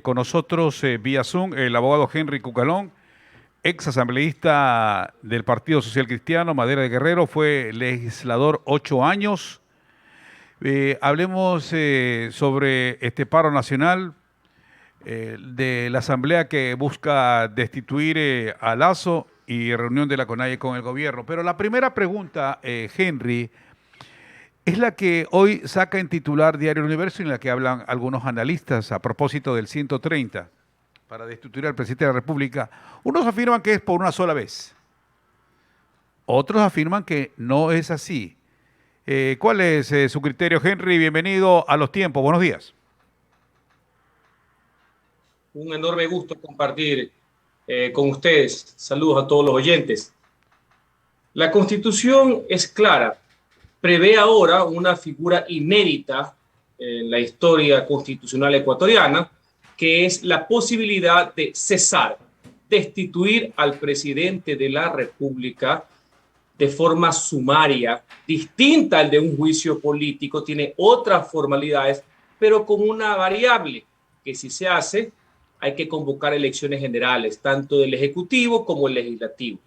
Con nosotros vía Zoom el abogado Henry Cucalón, ex asambleísta del Partido Social Cristiano, Madera de Guerrero, fue legislador 8 años. Hablemos sobre este paro nacional de la asamblea que busca destituir a Lasso y reunión de la CONAIE con el gobierno. Pero la primera pregunta, Henry, es la que hoy saca en titular Diario Universo y en la que hablan algunos analistas a propósito del 130 para destituir al presidente de la República. Unos afirman que es por una sola vez, otros afirman que no es así. ¿Cuál es su criterio, Henry? Bienvenido a Los Tiempos. Buenos días. Un enorme gusto compartir con ustedes. Saludos a todos los oyentes. La Constitución es clara. Prevé ahora una figura inédita en la historia constitucional ecuatoriana, que es la posibilidad de cesar, destituir al presidente de la República de forma sumaria, distinta al de un juicio político, tiene otras formalidades, pero con una variable, que si se hace, hay que convocar elecciones generales, tanto del Ejecutivo como el Legislativo.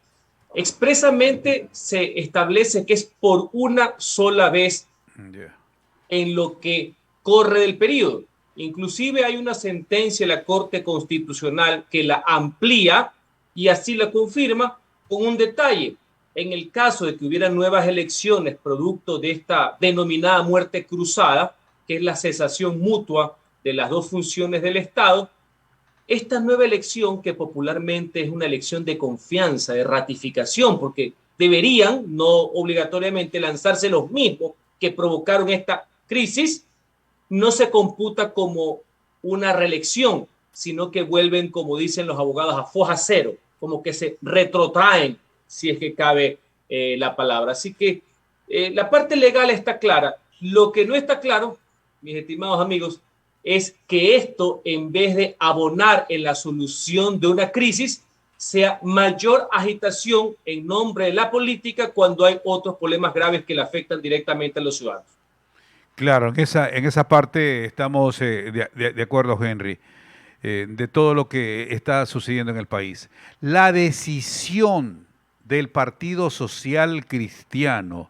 Expresamente se establece que es por una sola vez en lo que corre del periodo. Inclusive hay una sentencia de la Corte Constitucional que la amplía y así la confirma con un detalle. En el caso de que hubiera nuevas elecciones producto de esta denominada muerte cruzada, que es la cesación mutua de las dos funciones del Estado, esta nueva elección, que popularmente es una elección de confianza, de ratificación, porque deberían, no obligatoriamente, lanzarse los mismos que provocaron esta crisis, no se computa como una reelección, sino que vuelven, como dicen los abogados, a foja cero, como que se retrotraen, si es que cabe la palabra. Así que la parte legal está clara. Lo que no está claro, mis estimados amigos, es que esto, en vez de abonar en la solución de una crisis, sea mayor agitación en nombre de la política cuando hay otros problemas graves que le afectan directamente a los ciudadanos. Claro, en esa parte estamos de acuerdo, Henry, de todo lo que está sucediendo en el país. La decisión del Partido Social Cristiano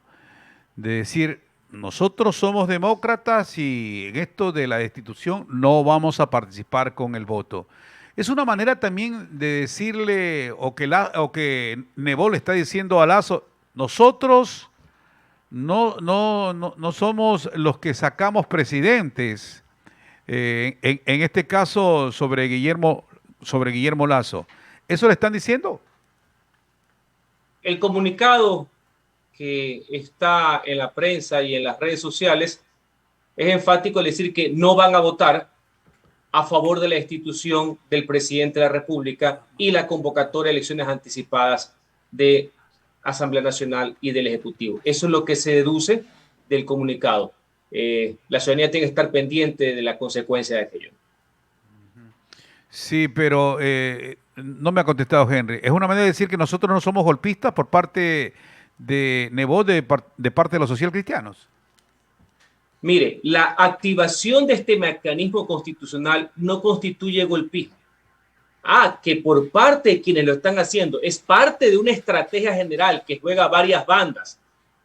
de decir, nosotros somos demócratas y en esto de la destitución no vamos a participar con el voto. Es una manera también de decirle, o que Nebot le está diciendo a Lasso, nosotros no somos los que sacamos presidentes, en este caso sobre Guillermo Lasso. ¿Eso le están diciendo? El comunicado que está en la prensa y en las redes sociales es enfático al decir que no van a votar a favor de la destitución del presidente de la República y la convocatoria de elecciones anticipadas de Asamblea Nacional y del Ejecutivo. Eso es lo que se deduce del comunicado. La ciudadanía tiene que estar pendiente de la consecuencia de aquello. Sí, pero no me ha contestado Henry. ¿Es una manera de decir que nosotros no somos golpistas por parte de Nebot, de parte de los socialcristianos? Mire, la activación de este mecanismo constitucional no constituye golpismo. Que por parte de quienes lo están haciendo es parte de una estrategia general que juega varias bandas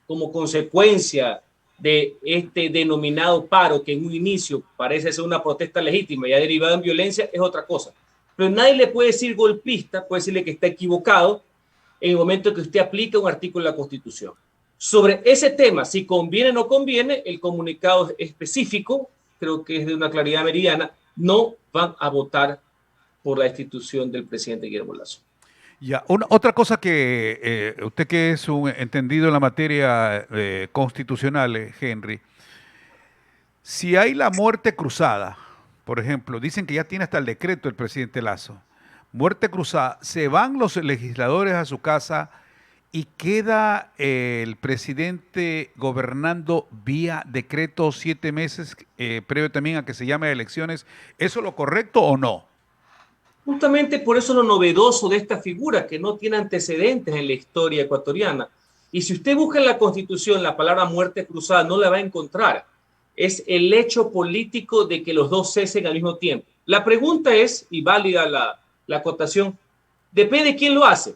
como consecuencia de este denominado paro, que en un inicio parece ser una protesta legítima y ha derivado en violencia, es otra cosa. Pero nadie le puede decir golpista, puede decirle que está equivocado en el momento que usted aplica un artículo de la Constitución. Sobre ese tema, si conviene o no conviene, el comunicado específico, creo que es de una claridad meridiana, no van a votar por la destitución del presidente Guillermo Lasso. Ya, otra cosa que usted, que es un entendido en la materia constitucional, Henry, si hay la muerte cruzada, por ejemplo, dicen que ya tiene hasta el decreto el presidente Lasso, muerte cruzada, se van los legisladores a su casa y queda el presidente gobernando vía decreto 7 meses, previo también a que se llame a elecciones. ¿Eso es lo correcto o no? Justamente por eso lo novedoso de esta figura, que no tiene antecedentes en la historia ecuatoriana. Y si usted busca en la Constitución la palabra muerte cruzada, no la va a encontrar. Es el hecho político de que los dos cesen al mismo tiempo. La pregunta es, y válida la acotación, depende de quién lo hace.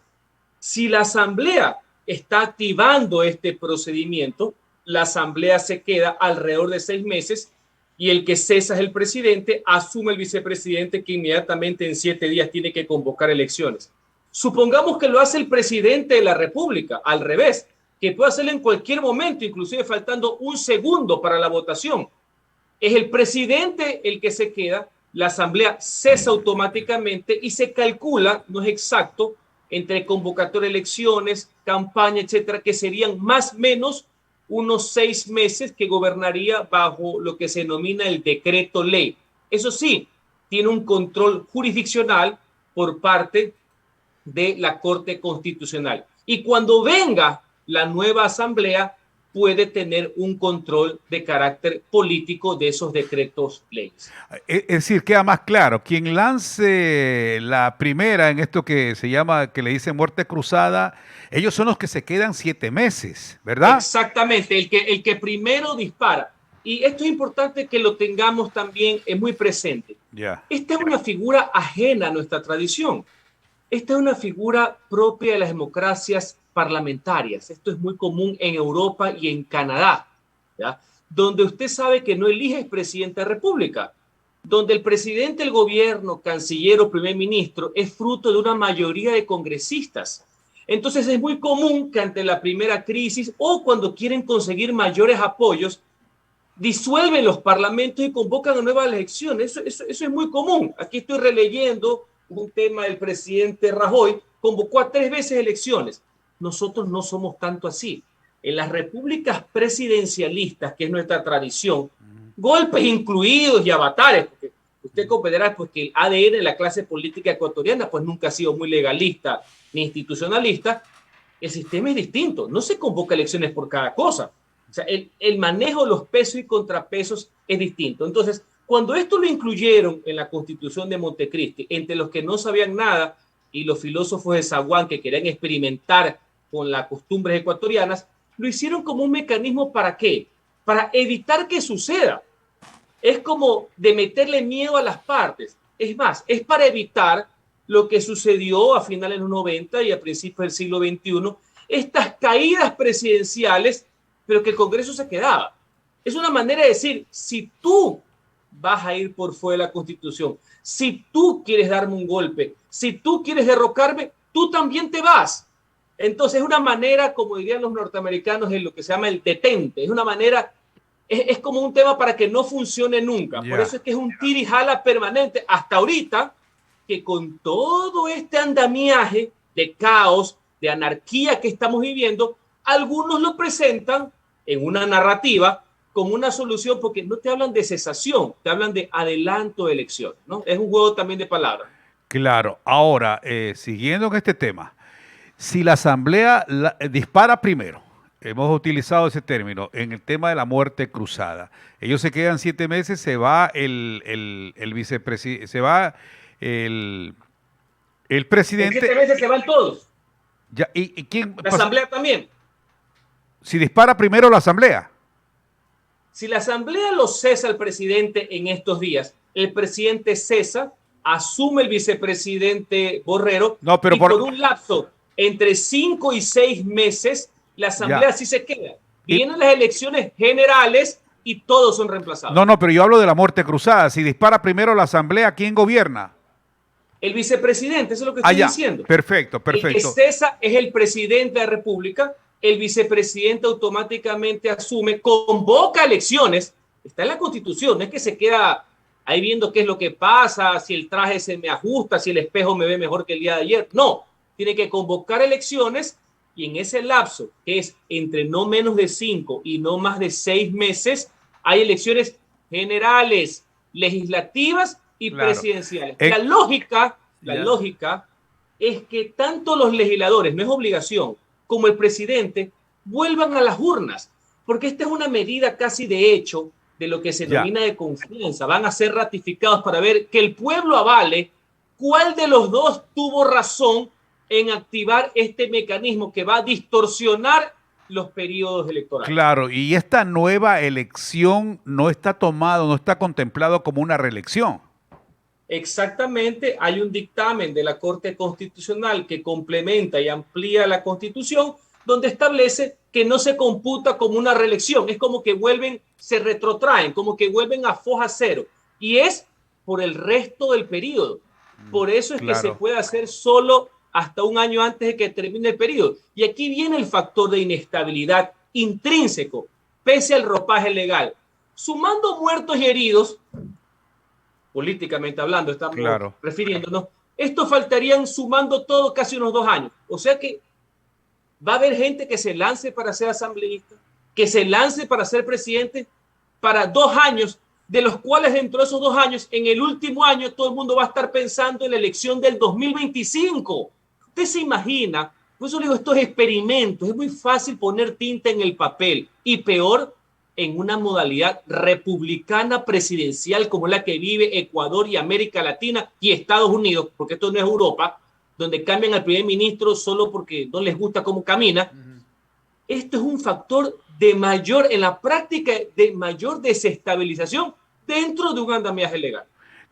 Si la Asamblea está activando este procedimiento, la Asamblea se queda alrededor de 6 meses y el que cesa es el presidente, asume el vicepresidente que inmediatamente en 7 días tiene que convocar elecciones. Supongamos que lo hace el presidente de la República, al revés, que puede hacerlo en cualquier momento, inclusive faltando un segundo para la votación. Es el presidente el que se queda, la Asamblea cesa automáticamente y se calcula, no es exacto, entre convocatoria de elecciones, campaña, etcétera, que serían más o menos unos 6 meses que gobernaría bajo lo que se denomina el decreto ley. Eso sí, tiene un control jurisdiccional por parte de la Corte Constitucional. Y cuando venga la nueva Asamblea, puede tener un control de carácter político de esos decretos leyes. Es decir, queda más claro, quien lance la primera en esto que se llama, que le dicen muerte cruzada, ellos son los que se quedan 7 meses, ¿verdad? Exactamente, el que primero dispara. Y esto es importante que lo tengamos también muy presente. Ya. Esta es una figura ajena a nuestra tradición. Esta es una figura propia de las democracias parlamentarias. Esto es muy común en Europa y en Canadá, ¿ya? Donde usted sabe que no elige presidente de la República, donde el presidente del gobierno, canciller o primer ministro es fruto de una mayoría de congresistas. Entonces es muy común que ante la primera crisis o cuando quieren conseguir mayores apoyos, disuelven los parlamentos y convocan a nuevas elecciones. Eso es muy común. Aquí estoy releyendo un tema del presidente Rajoy, convocó a 3 veces elecciones. Nosotros no somos tanto así. En las repúblicas presidencialistas, que es nuestra tradición, golpes incluidos y avatares, porque usted comprenderá pues, que el ADN de la clase política ecuatoriana pues, nunca ha sido muy legalista ni institucionalista. El sistema es distinto. No se convoca elecciones por cada cosa. O sea, el manejo de los pesos y contrapesos es distinto. Entonces, cuando esto lo incluyeron en la Constitución de Montecristi, entre los que no sabían nada y los filósofos de Zaguán que querían experimentar con las costumbres ecuatorianas, lo hicieron como un mecanismo ¿para qué? Para evitar que suceda. Es como de meterle miedo a las partes. Es más, es para evitar lo que sucedió a finales de los 90 y a principios del siglo XXI, estas caídas presidenciales, pero que el Congreso se quedaba. Es una manera de decir, si tú vas a ir por fuera de la Constitución, si tú quieres darme un golpe, si tú quieres derrocarme, tú también te vas. Entonces es una manera, como dirían los norteamericanos, en lo que se llama el detente. Es una manera, es como un tema para que no funcione nunca. Por eso es que es un tira y jala permanente hasta ahorita, que con todo este andamiaje de caos, de anarquía que estamos viviendo, algunos lo presentan en una narrativa como una solución, porque no te hablan de cesación, te hablan de adelanto de elecciones, ¿no? Es un juego también de palabras. Claro. Ahora, siguiendo en este tema, si la Asamblea dispara primero, hemos utilizado ese término en el tema de la muerte cruzada. Ellos se quedan 7 meses, se va el vicepresidente, se va el presidente. En 7 meses se van todos. Ya, ¿y quién La Asamblea también. Si dispara primero la Asamblea. Si la Asamblea lo cesa el presidente en estos días, el presidente cesa, asume el vicepresidente Borrero, no, pero y por un lapso entre 5 y 6 meses, la Asamblea sí se queda. Vienen las elecciones generales y todos son reemplazados. No, pero yo hablo de la muerte cruzada. Si dispara primero la Asamblea, ¿quién gobierna? El vicepresidente, eso es lo que estoy diciendo. Perfecto. El que cesa es el presidente de la República, el vicepresidente automáticamente asume, convoca elecciones, está en la Constitución, no es que se queda ahí viendo qué es lo que pasa, si el traje se me ajusta, si el espejo me ve mejor que el día de ayer. No, tiene que convocar elecciones y en ese lapso, que es entre no menos de 5 y no más de 6 meses, hay elecciones generales, legislativas y presidenciales. La lógica es que tanto los legisladores, no es obligación, como el presidente, vuelvan a las urnas, porque esta es una medida casi de hecho de lo que se denomina de confianza. Van a ser ratificados para ver que el pueblo avale cuál de los dos tuvo razón en activar este mecanismo que va a distorsionar los periodos electorales. Claro, y esta nueva elección no está contemplado como una reelección. Exactamente, hay un dictamen de la Corte Constitucional que complementa y amplía la Constitución, donde establece que no se computa como una reelección, es como que vuelven, se retrotraen, como que vuelven a foja cero, y es por el resto del periodo. Por eso es que se Claro. puede hacer solo hasta un año antes de que termine el periodo. Y aquí viene el factor de inestabilidad intrínseco, pese al ropaje legal. Sumando muertos y heridos, políticamente hablando, estamos Claro. refiriéndonos, esto faltarían sumando todo casi unos 2 años. O sea que va a haber gente que se lance para ser asambleísta, que se lance para ser presidente para 2 años, de los cuales dentro de esos 2 años, en el último año, todo el mundo va a estar pensando en la elección del 2025. Usted se imagina, por eso le digo, estos experimentos, es muy fácil poner tinta en el papel y peor en una modalidad republicana presidencial como la que vive Ecuador y América Latina y Estados Unidos, porque esto no es Europa, donde cambian al primer ministro solo porque no les gusta cómo camina. Esto es un factor de mayor, en la práctica, de mayor desestabilización dentro de un andamiaje legal.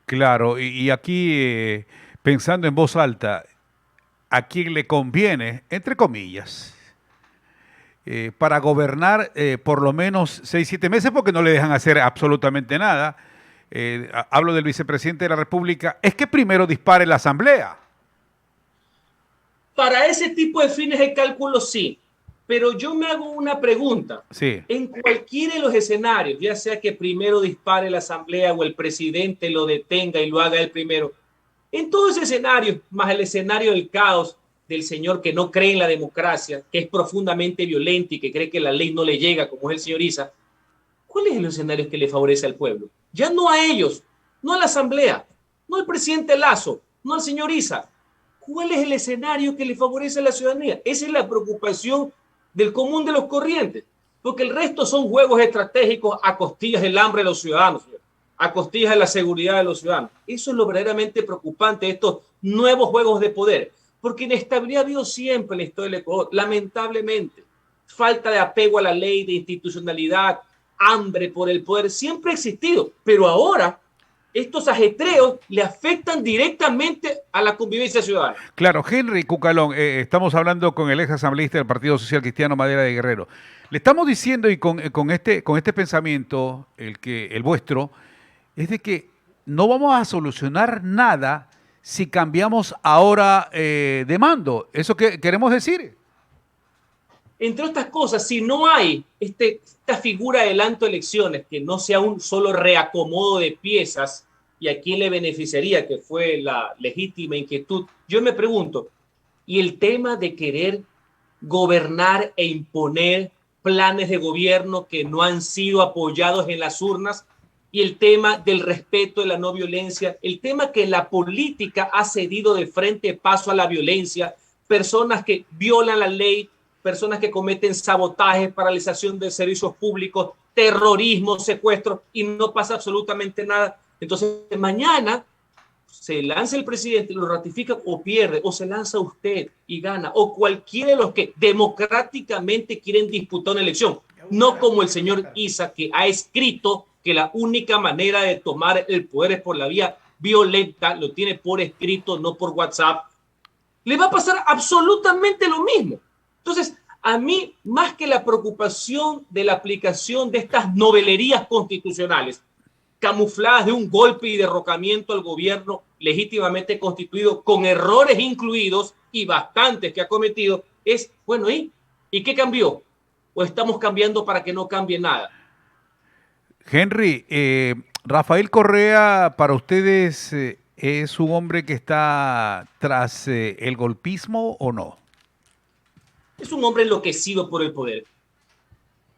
Claro, y aquí pensando en voz alta, a quién le conviene, entre comillas, para gobernar por lo menos 6, 7 meses, porque no le dejan hacer absolutamente nada. Hablo del vicepresidente de la República, es que primero dispare la Asamblea. Para ese tipo de fines de cálculo, sí. Pero yo me hago una pregunta. Sí, En cualquiera de los escenarios, ya sea que primero dispare la Asamblea o el presidente lo detenga y lo haga él primero, en todos esos escenarios, más el escenario del caos del señor que no cree en la democracia, que es profundamente violento y que cree que la ley no le llega, como es el señor Isa, ¿cuál es el escenario que le favorece al pueblo? Ya no a ellos, no a la Asamblea, no al presidente Lazo, no al señor Isa. ¿Cuál es el escenario que le favorece a la ciudadanía? Esa es la preocupación del común de los corrientes, porque el resto son juegos estratégicos a costillas del hambre de los ciudadanos, a costillas de la seguridad de los ciudadanos. Eso es lo verdaderamente preocupante de estos nuevos juegos de poder, porque inestabilidad ha habido siempre en la historia del Ecuador, lamentablemente. Falta de apego a la ley, de institucionalidad, hambre por el poder, siempre ha existido, pero ahora estos ajetreos le afectan directamente a la convivencia ciudadana. claro, Henry Cucalón, estamos hablando con el ex asambleísta del Partido Social Cristiano Madera de Guerrero. Le estamos diciendo y con este pensamiento, el vuestro, es de que no vamos a solucionar nada si cambiamos ahora de mando. ¿Eso qué queremos decir? Entre otras cosas, si no hay esta figura de adelanto de elecciones, que no sea un solo reacomodo de piezas, y a quién le beneficiaría, que fue la legítima inquietud, yo me pregunto, ¿y el tema de querer gobernar e imponer planes de gobierno que no han sido apoyados en las urnas? Y el tema del respeto de la no violencia, el tema que la política ha cedido de frente paso a la violencia, personas que violan la ley, personas que cometen sabotaje, paralización de servicios públicos, terrorismo, secuestro, y no pasa absolutamente nada. Entonces, mañana se lanza el presidente, lo ratifica o pierde, o se lanza usted y gana, o cualquiera de los que democráticamente quieren disputar una elección, no como el señor Isa, que ha escrito que la única manera de tomar el poder es por la vía violenta, lo tiene por escrito, no por WhatsApp. Le va a pasar absolutamente lo mismo. Entonces, a mí, más que la preocupación de la aplicación de estas novelerías constitucionales, camufladas de un golpe y derrocamiento al gobierno legítimamente constituido, con errores incluidos y bastantes que ha cometido, es, bueno, ¿y qué cambió? ¿O estamos cambiando para que no cambie nada? Henry, Rafael Correa, para ustedes, ¿es un hombre que está tras el golpismo o no? Es un hombre enloquecido por el poder.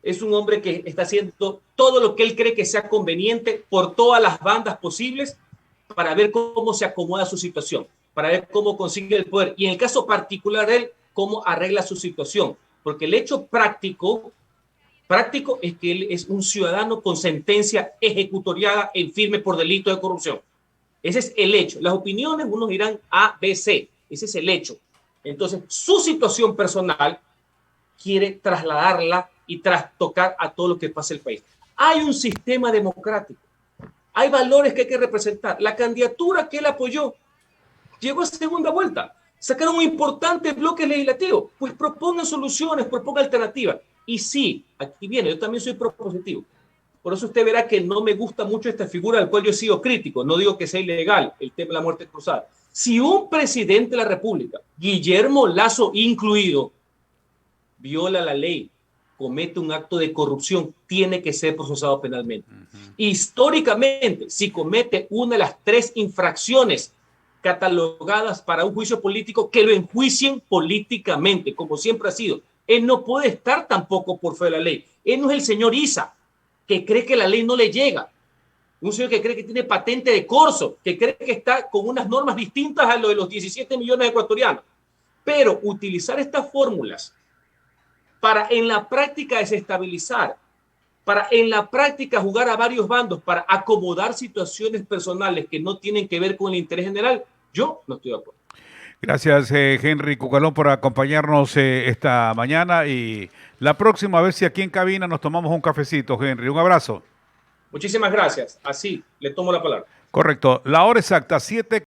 Es un hombre que está haciendo todo lo que él cree que sea conveniente por todas las bandas posibles para ver cómo se acomoda su situación, para ver cómo consigue el poder. Y en el caso particular de él, cómo arregla su situación. Porque el hecho práctico es que él es un ciudadano con sentencia ejecutoriada en firme por delito de corrupción. Ese es el hecho. Las opiniones, unos dirán A, B, C. Ese es el hecho. Entonces, su situación personal quiere trasladarla y trastocar a todo lo que pasa en el país. Hay un sistema democrático. Hay valores que hay que representar. La candidatura que él apoyó llegó a segunda vuelta. Sacaron un importante bloque legislativo. Pues propongan soluciones, propongan alternativas. Y sí, aquí viene, yo también soy propositivo. Por eso usted verá que no me gusta mucho esta figura del cual yo he sido crítico. No digo que sea ilegal el tema de la muerte cruzada. Si un presidente de la República, Guillermo Lasso incluido, viola la ley, comete un acto de corrupción, tiene que ser procesado penalmente. Históricamente, si comete una de las 3 infracciones catalogadas para un juicio político, que lo enjuicien políticamente, como siempre ha sido. Él no puede estar tampoco por fuera de la ley. Él no es el señor Issa, que cree que la ley no le llega. Un señor que cree que tiene patente de corso, que cree que está con unas normas distintas a lo de los 17 millones de ecuatorianos. Pero utilizar estas fórmulas para en la práctica desestabilizar, para en la práctica jugar a varios bandos, para acomodar situaciones personales que no tienen que ver con el interés general, yo no estoy de acuerdo. Gracias, Henry Cucalón, por acompañarnos esta mañana y la próxima vez si aquí en cabina nos tomamos un cafecito, Henry. Un abrazo. Muchísimas gracias. Así le tomo la palabra. Correcto. La hora exacta, 7.